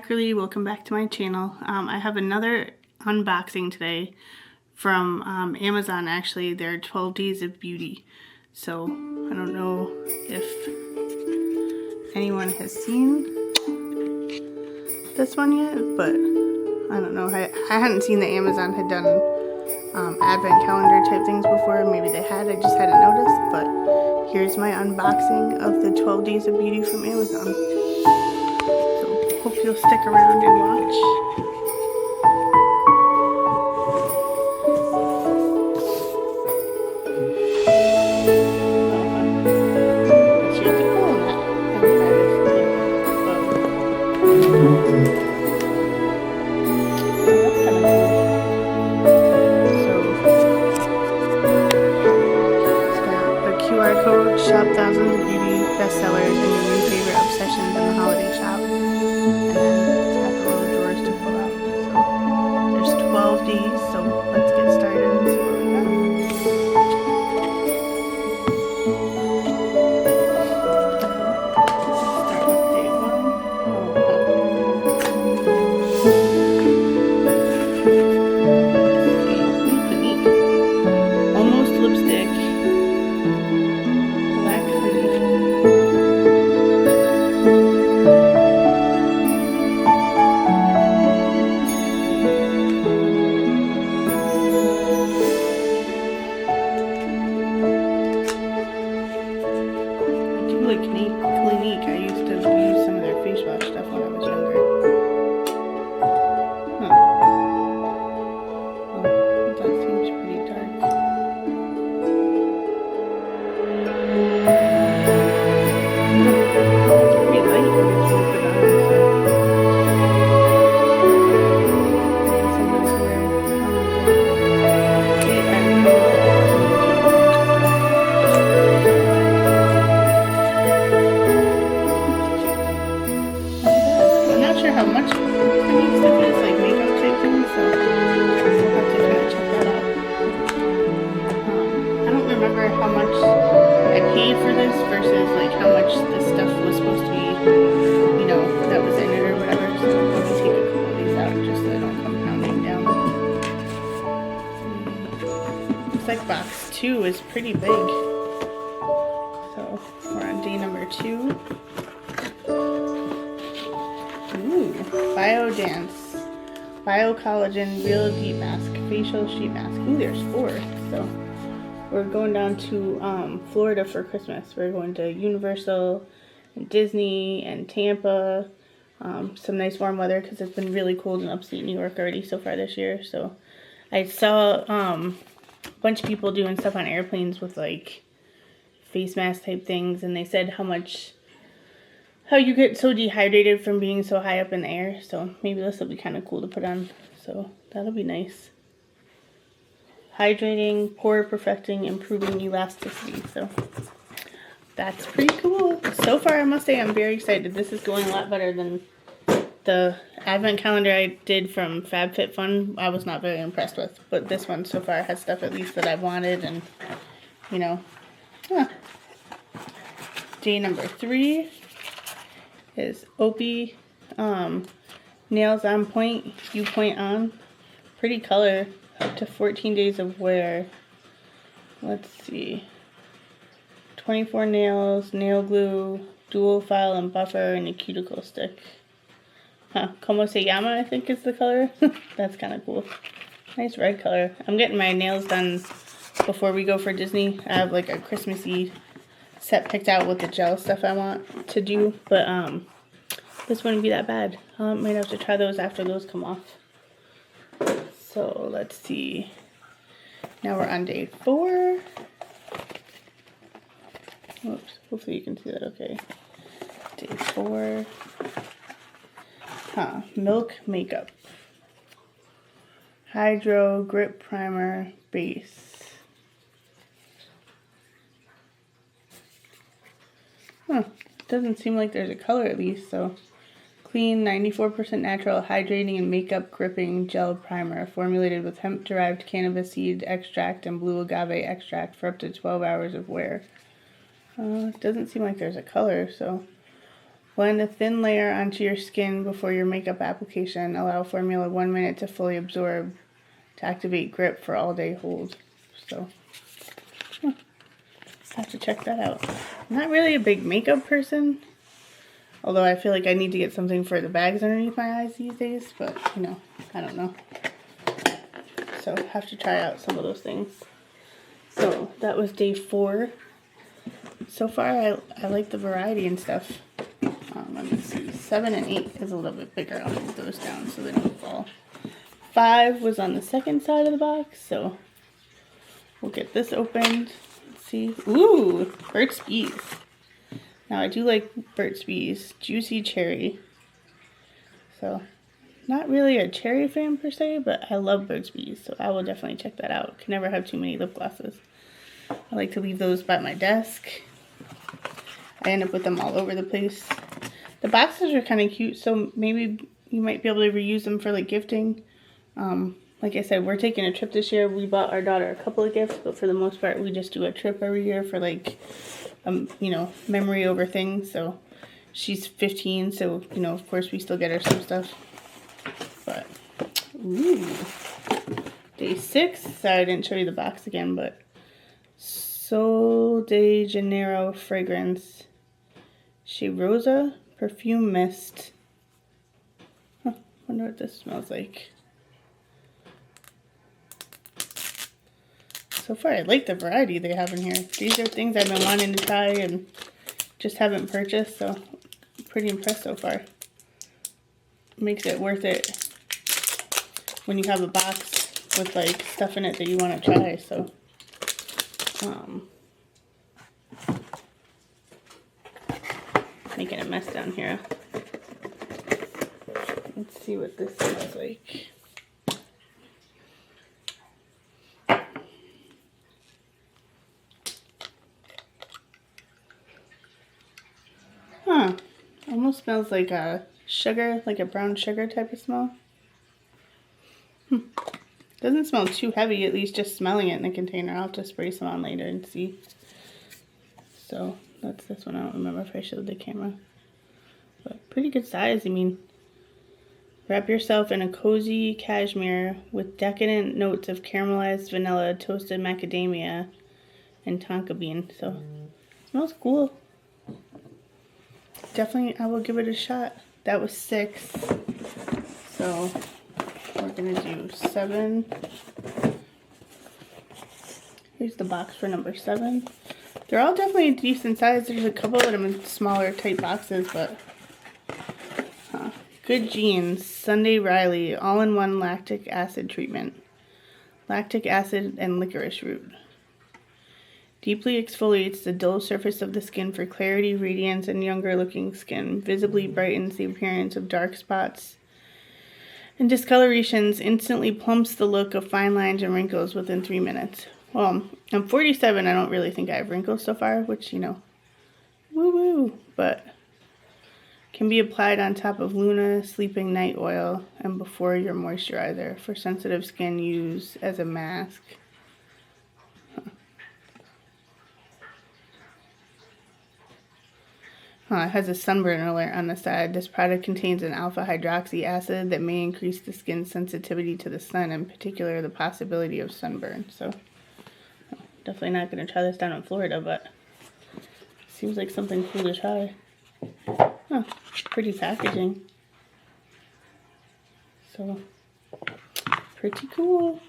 Welcome back to my channel. I have another unboxing today from Amazon. Actually, they're 12 Days of Beauty. So I don't know if anyone has seen this one yet, but I don't know. I hadn't seen that Amazon had done advent calendar type things before. Maybe they had, I just hadn't noticed. But here's my unboxing of the 12 Days of Beauty from Amazon. Hope you'll stick around and watch. QR code, shop thousands of beauty bestsellers and your new favorite obsessions in the holiday shop. And then it's got the little drawers to pull out. So there's 12 days, so let's get started and see what we got. Start with day one. Clinique. Almost lipstick. Clinique. I used to use some of their face wash stuff when I was younger. Oh, that seems pretty dark. Pretty light for this one put on, so somebody's wearing how much Clinique stuff is, like makeup type things, so we'll have to kind of check that out. I don't remember how much I paid for this versus like how much this stuff was supposed to be, you know, that was in it or whatever, so let me take a couple of these out just so they don't come pounding down. Looks like box 2 is pretty big. So we're on day number 2. Ooh, BioDance Biocollagen Real Deep Mask Facial Sheet Mask. Ooh, there's 4. So we're going down to Florida for Christmas. We're going to Universal and Disney and Tampa. Some nice warm weather because it's been really cold in upstate New York already so far this year. So I saw a bunch of people doing stuff on airplanes with like face mask type things, and they said how you get so dehydrated from being so high up in the air. So maybe this will be kind of cool to put on. So that'll be nice. Hydrating, pore perfecting, improving elasticity. So that's pretty cool. So far, I must say I'm very excited. This is going a lot better than the advent calendar I did from FabFitFun. I was not very impressed with. But this one so far has stuff at least that I wanted, and you know. Day number 3 is Opie Nails on Point, You Point On. Pretty color, up to 14 days of wear. Let's see. 24 nails, nail glue, dual file and buffer, and a cuticle stick. Como se llama, I think is the color. That's kind of cool. Nice red color. I'm getting my nails done before we go for Disney. I have like a Christmassy set picked out with the gel stuff I want to do, but this wouldn't be that bad. Might have to try those after those come off. So let's see. Now we're on day 4. Oops, hopefully you can see that okay. Day 4. Milk Makeup. Hydro Grip Primer Base. Doesn't seem like there's a color at least, so clean, 94% natural, hydrating and makeup gripping gel primer formulated with hemp-derived cannabis seed extract and blue agave extract for up to 12 hours of wear. It doesn't seem like there's a color, so Blend a thin layer onto your skin before your makeup application. Allow formula 1 minute to fully absorb to activate grip for all-day hold. So, have to check that out. I'm not really a big makeup person, although I feel like I need to get something for the bags underneath my eyes these days, but, you know, I don't know. So, have to try out some of those things. So, that was day 4. So far, I like the variety and stuff. Let me see. 7 and 8 is a little bit bigger. I'll move those down so they don't fall. 5 was on the second side of the box, so we'll get this opened. Let's see. Ooh, Burt's Bees. Now, I do like Burt's Bees. Juicy Cherry. So, not really a cherry fan per se, but I love Burt's Bees, so I will definitely check that out. Can never have too many lip glosses. I like to leave those by my desk. I end up with them all over the place. The boxes are kind of cute, so maybe you might be able to reuse them for like gifting. Like I said, we're taking a trip this year. We bought our daughter a couple of gifts, but for the most part, we just do a trip every year for like, you know, memory over things. So she's 15, so, you know, of course we still get her some stuff. But, ooh. Day 6, sorry I didn't show you the box again, but Sol de Janeiro fragrance. Shea Rosa perfume mist. Huh, wonder what this smells like. So far, I like the variety they have in here. These are things I've been wanting to try and just haven't purchased, so I'm pretty impressed so far. Makes it worth it when you have a box with like stuff in it that you want to try. So, making a mess down here. Let's see what this smells like. Huh. Almost smells like a sugar, like a brown sugar type of smell. Doesn't smell too heavy, at least just smelling it in the container. I'll have to spray some on later and see. So, that's this one. I don't remember if I showed the camera. But pretty good size. I mean, wrap yourself in a cozy cashmere with decadent notes of caramelized vanilla, toasted macadamia, and tonka bean. So, smells cool. Definitely, I will give it a shot. That was 6. So, we're going to do 7. Here's the box for number 7. They're all definitely a decent size. There's a couple of them in smaller type boxes, but Good Genes, Sunday Riley, all-in-one lactic acid treatment. Lactic acid and licorice root. Deeply exfoliates the dull surface of the skin for clarity, radiance, and younger looking skin. Visibly brightens the appearance of dark spots and discolorations. Instantly plumps the look of fine lines and wrinkles within 3 minutes. Well, I'm 47. I don't really think I have wrinkles so far, which, you know, woo-woo. But can be applied on top of Luna Sleeping Night Oil and before your moisturizer. For sensitive skin, use as a mask. It has a sunburn alert on the side. This product contains an alpha hydroxy acid that may increase the skin's sensitivity to the sun, in particular the possibility of sunburn. So, definitely not going to try this down in Florida, but seems like something cool to try. Oh, pretty packaging. So, pretty cool.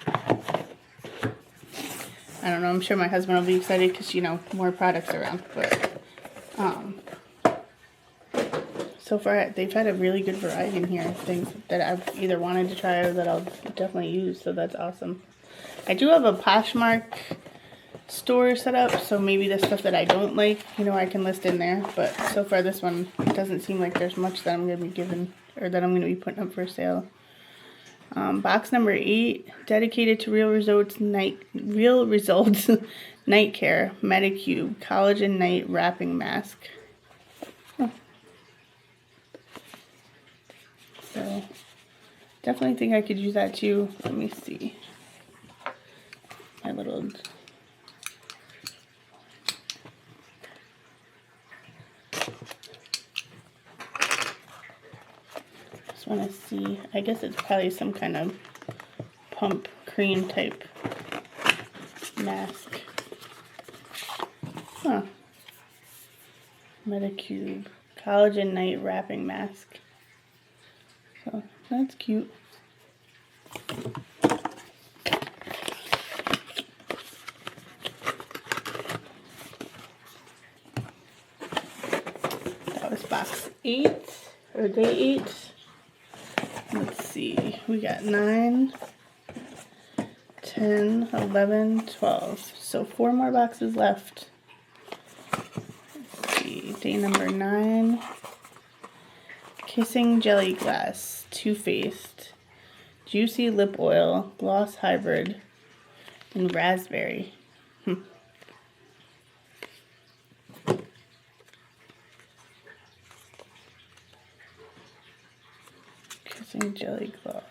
I don't know, I'm sure my husband will be excited because, you know, more products around, but so far they've had a really good variety in here. Things that I've either wanted to try or that I'll definitely use, so that's awesome. I do have a Poshmark store set up, so maybe the stuff that I don't like, you know, I can list in there, but so far this one doesn't seem like there's much that I'm going to be giving, or that I'm going to be putting up for sale. Box number 8, dedicated to Real Results Night Care Medicube Collagen Night Wrapping Mask. So, definitely think I could use that too. Let me see. My little... Just want to see. I guess it's probably some kind of pump cream type mask. Huh. Medicube Collagen Night Wrapping Mask. So that's cute. That was box 8 or day 8. Let's see. We got 9, 10, 11, 12. So 4 more boxes left. Let's see. Day number 9. Kissing Jelly Glass, Too Faced, Juicy Lip Oil, Gloss Hybrid, and Raspberry. Kissing Jelly Gloss.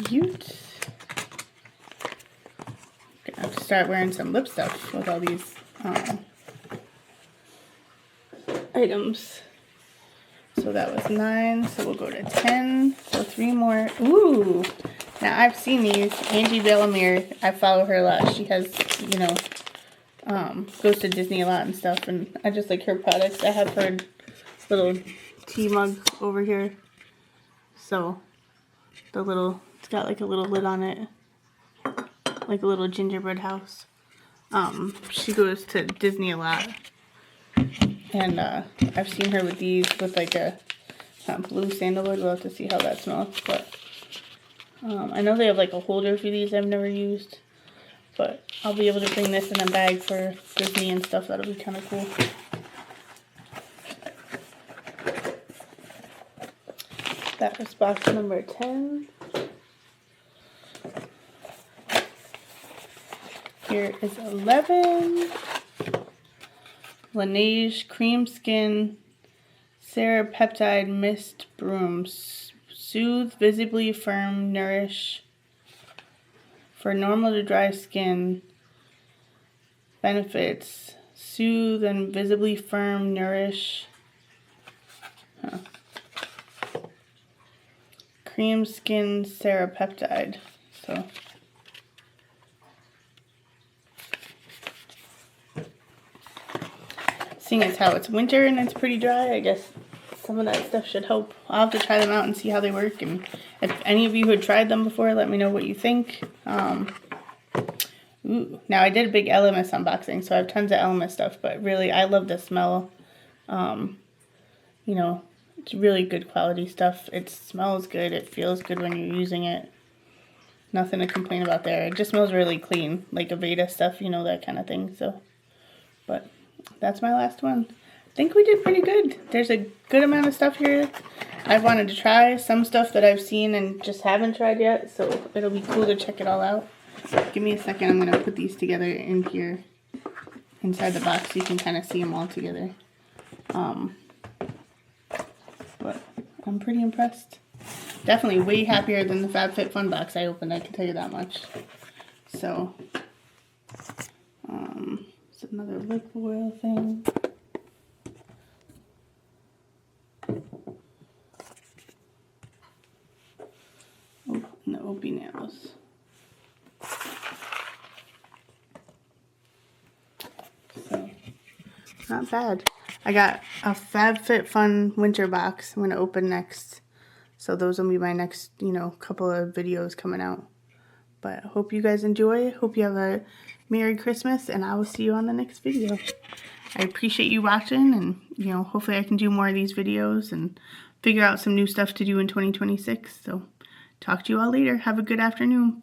Cute. Gonna have to start wearing some lip stuff with all these items. So that was 9, so we'll go to 10. So 3 more. Ooh! Now I've seen these. Angie Bellamere, I follow her a lot. She has, you know, goes to Disney a lot and stuff, and I just like her products. I have her little tea mug over here. So the little, it's got like a little lid on it, like a little gingerbread house. She goes to Disney a lot, and I've seen her with these with like a blue sandalwood. We'll have to see how that smells, but I know they have like a holder for these I've never used, but I'll be able to bring this in a bag for Disney and stuff. That'll be kind of cool. That was box number 10. Here is 11. Laneige Cream Skin Serapeptide Mist Brooms. Soothe, visibly firm, nourish. For normal to dry skin. Benefits. Soothe and visibly firm, nourish. Cream Skin Serapeptide. So seeing as how it's winter and it's pretty dry, I guess some of that stuff should help. I'll have to try them out and see how they work, and if any of you who had tried them before, let me know what you think. Ooh, now I did a big Elemis unboxing, so I have tons of Elemis stuff, but really I love the smell. You know, it's really good quality stuff. It smells good. It feels good when you're using it. Nothing to complain about there. It just smells really clean, like Aveda stuff, you know, that kind of thing. So, but that's my last one. I think we did pretty good. There's a good amount of stuff here I've wanted to try. Some stuff that I've seen and just haven't tried yet, so it'll be cool to check it all out. Give me a second. I'm going to put these together in here inside the box so you can kind of see them all together. But I'm pretty impressed. Definitely way happier than the FabFitFun box I opened, I can tell you that much. So, it's another lip oil thing. Oh, and the Opie nails. So, not bad. I got a FabFitFun winter box I'm going to open next. So those will be my next, you know, couple of videos coming out. But I hope you guys enjoy. Hope you have a Merry Christmas, and I will see you on the next video. I appreciate you watching, and, you know, hopefully I can do more of these videos and figure out some new stuff to do in 2026. So talk to you all later. Have a good afternoon.